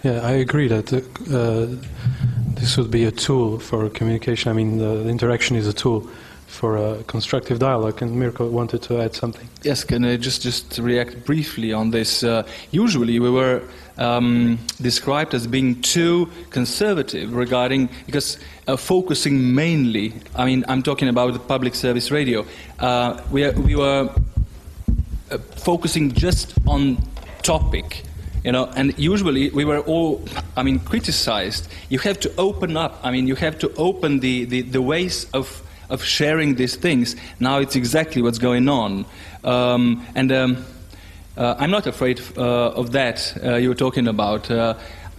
Yeah, I agree that this would be a tool for communication. I mean, the interaction is a tool for a constructive dialogue. And Mirko wanted to add something. Yes, can I just react briefly on this? Usually we were described as being too conservative regarding, because focusing mainly, I mean, I'm talking about the public service radio, we were focusing just on topic. You know, and usually we were all, I mean, criticized. You have to open up. I mean, you have to open the ways of sharing these things. Now it's exactly what's going on. I'm not afraid of that you were talking about.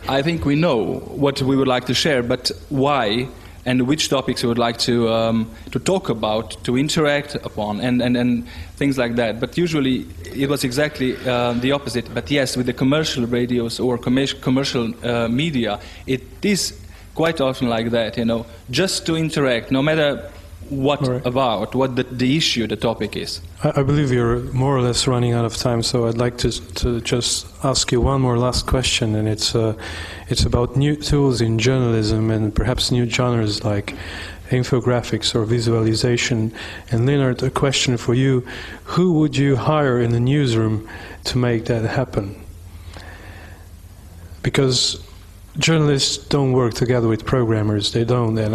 I think we know what we would like to share, but why and which topics we would like to talk about, to interact upon, and things like that. But usually it was exactly the opposite. But yes, with the commercial radios or commercial media, it is quite often like that, you know, just to interact, no matter what about, what the issue, the topic is. I believe you're more or less running out of time, so I'd like to just ask you one more last question, and it's about new tools in journalism and perhaps new genres like infographics or visualization. And Lenart, a question for you: who would you hire in the newsroom to make that happen? Because journalists don't work together with programmers, they don't, and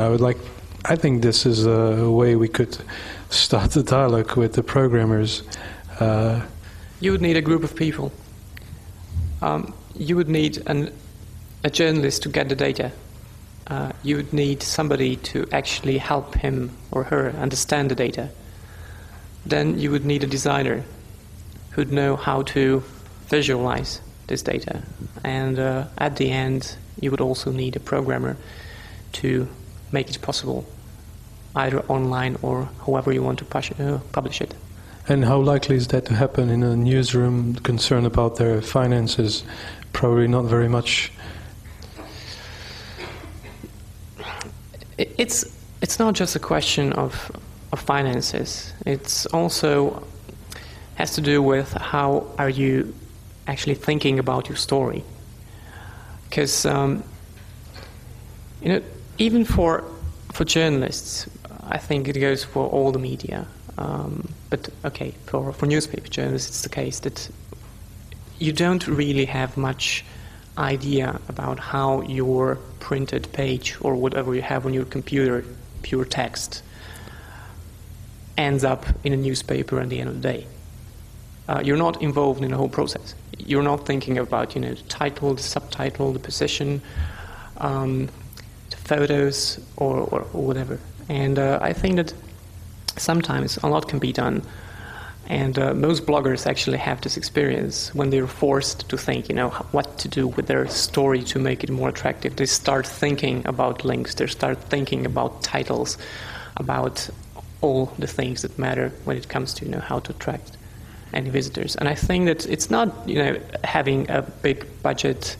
I think this is a way we could start a dialogue with the programmers. You would need a group of people. You would need a journalist to get the data. You would need somebody to actually help him or her understand the data. Then you would need a designer who'd know how to visualize this data. And at the end, you would also need a programmer to make it possible, either online or however you want to publish it. And how likely is that to happen in a newsroom concerned about their finances? Probably not very much. It's not just a question of finances. It's also has to do with how are you actually thinking about your story. Because you know, even for journalists, I think it goes for all the media. But okay, for newspaper journalists, it's the case that you don't really have much idea about how your printed page or whatever you have on your computer, pure text, ends up in a newspaper at the end of the day. You're not involved in the whole process. You're not thinking about, you know, the title, the subtitle, the position, photos or whatever. And I think that sometimes a lot can be done. And most bloggers actually have this experience when they're forced to think, you know, what to do with their story to make it more attractive. They start thinking about links. They start thinking about titles, about all the things that matter when it comes to, you know, how to attract any visitors. And I think that it's not, you know, having a big budget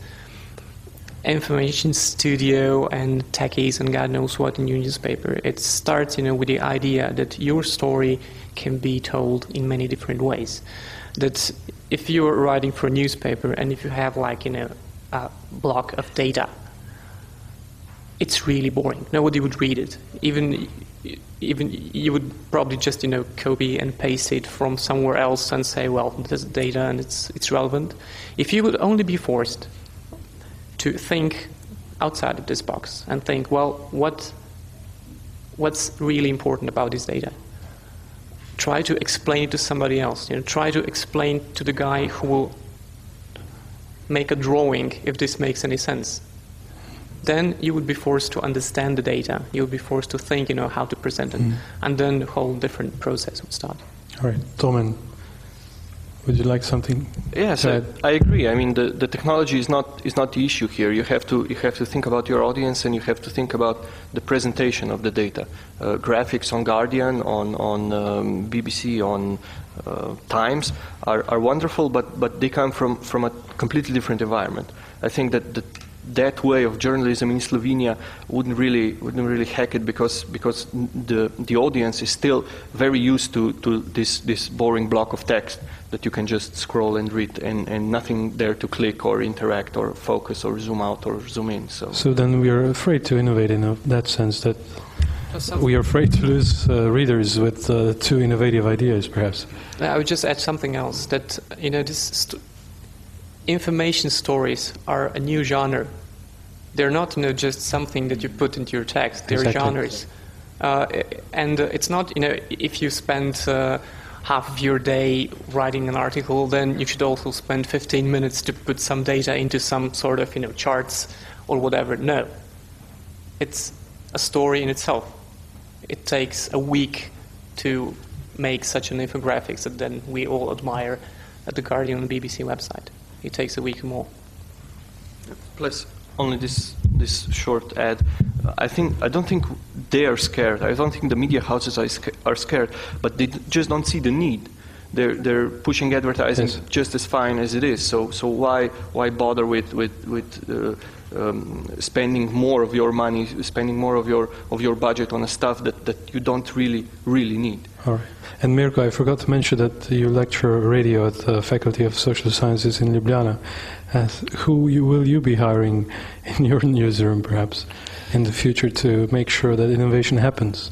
information studio and techies and God knows what in your newspaper. It starts, you know, with the idea that your story can be told in many different ways. That if you're writing for a newspaper and if you have, like, you know, a block of data, it's really boring. Nobody would read it. Even you would probably just, you know, copy and paste it from somewhere else and say, well, this is data and it's relevant. If you would only be forced to think outside of this box and think, well, what's really important about this data? Try to explain it to somebody else. You know, try to explain to the guy who will make a drawing, if this makes any sense. Then you would be forced to understand the data. You would be forced to think, you know, how to present it, and then the whole different process would start. All right, Domen, would you like something? Yes, I agree. I mean, the technology is not the issue here. You have to think about your audience, and you have to think about the presentation of the data. Graphics on Guardian, on BBC, on Times are wonderful, but they come from a completely different environment. I think that that way of journalism in Slovenia wouldn't really hack it, because the audience is still very used to this boring block of text that you can just scroll and read, and nothing there to click or interact or focus or zoom out or zoom in. So then we are afraid to innovate in that sense, that we are afraid to lose readers with too innovative ideas, perhaps. I would just add something else, that information stories are a new genre. They're not just something that you put into your text. They're genres. And it's not, if you spend half of your day writing an article, then you should also spend 15 minutes to put some data into some sort of, charts or whatever. No. It's a story in itself. It takes a week to make such an infographics that then we all admire at the Guardian and BBC website. It takes a week or more. Plus, only this short ad. I don't think they are scared. I don't think the media houses are scared, but they just don't see the need. They're pushing advertising just as fine as it is. So why bother with spending more of your money, spending more of your budget on a stuff that you don't really need? All right. And Mirko, I forgot to mention that you lecture radio at the Faculty of Social Sciences in Ljubljana. Who will you be hiring in your newsroom, perhaps, in the future to make sure that innovation happens?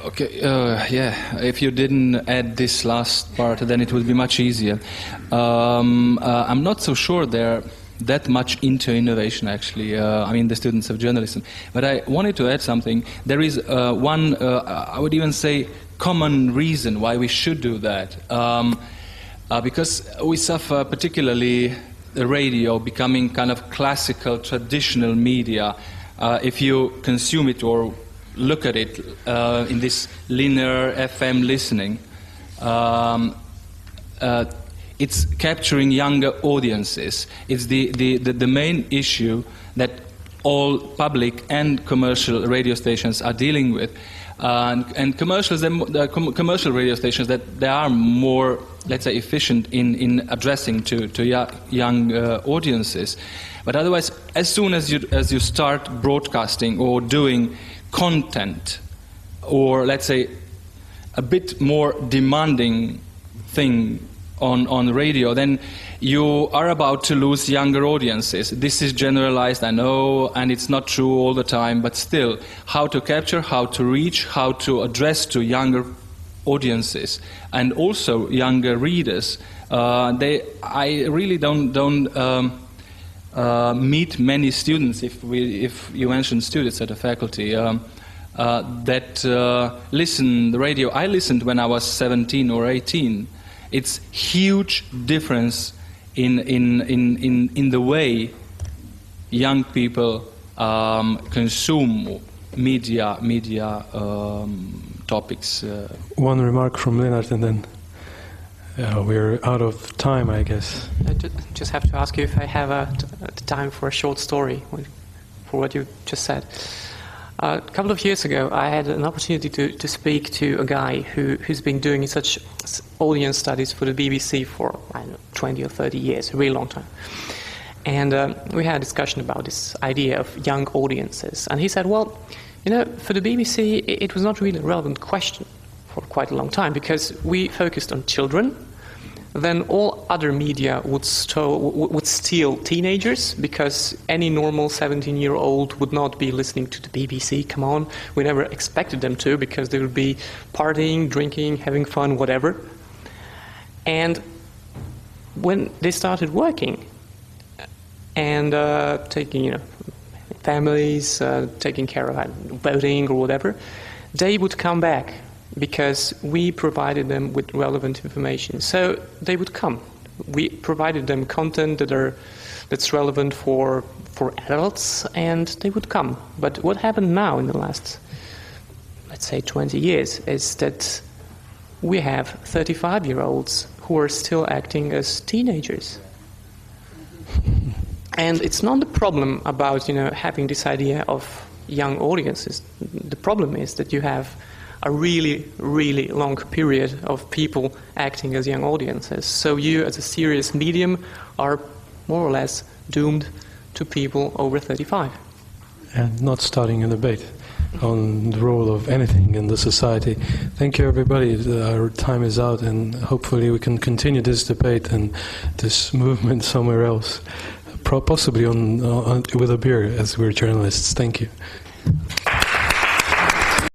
Okay, if you didn't add this last part, then it would be much easier. I'm not so sure they're that much into innovation, actually. The students of journalism. But I wanted to add something. There is one, I would even say, common reason why we should do that. Because we suffer, particularly the radio, becoming kind of classical, traditional media. If you consume it or look at it in this linear FM listening, it's capturing younger audiences. It's the main issue that all public and commercial radio stations are dealing with. And commercials, commercial radio stations, that they are more, let's say, efficient in addressing to young audiences. But otherwise, as soon as you start broadcasting or doing content, or let's say a bit more demanding thing on radio, then you are about to lose younger audiences. This is generalized, I know, and it's not true all the time, but still, how to capture, how to reach, how to address to younger audiences, and also younger readers. I really don't meet many students, if you mention students at the faculty, that listen the radio. I listened when I was 17 or 18. It's huge difference in the way young people consume media topics. One remark from Lenart, and then we're out of time, I guess. I just have to ask you if I have time for a short story for what you just said. A couple of years ago, I had an opportunity to speak to a guy who's been doing such audience studies for the BBC for, 20 or 30 years, a really long time. And we had a discussion about this idea of young audiences. And he said, well, for the BBC, it was not really a relevant question for quite a long time, because we focused on children. Then all other media would steal teenagers, because any normal 17-year-old would not be listening to the BBC. Come on, we never expected them to, because they would be partying, drinking, having fun, whatever. And when they started working and taking, families, taking care of voting or whatever, they would come back, because we provided them with relevant information. So they would come. We provided them content that's relevant for adults, and they would come. But what happened now in the last, let's say, 20 years is that we have 35-year-olds who are still acting as teenagers. And it's not the problem about, having this idea of young audiences. The problem is that you have a really, really long period of people acting as young audiences. So you, as a serious medium, are more or less doomed to people over 35. And not starting a debate on the role of anything in the society. Thank you, everybody. Our time is out, and hopefully we can continue this debate and this movement somewhere else, possibly with a beer, as we're journalists. Thank you.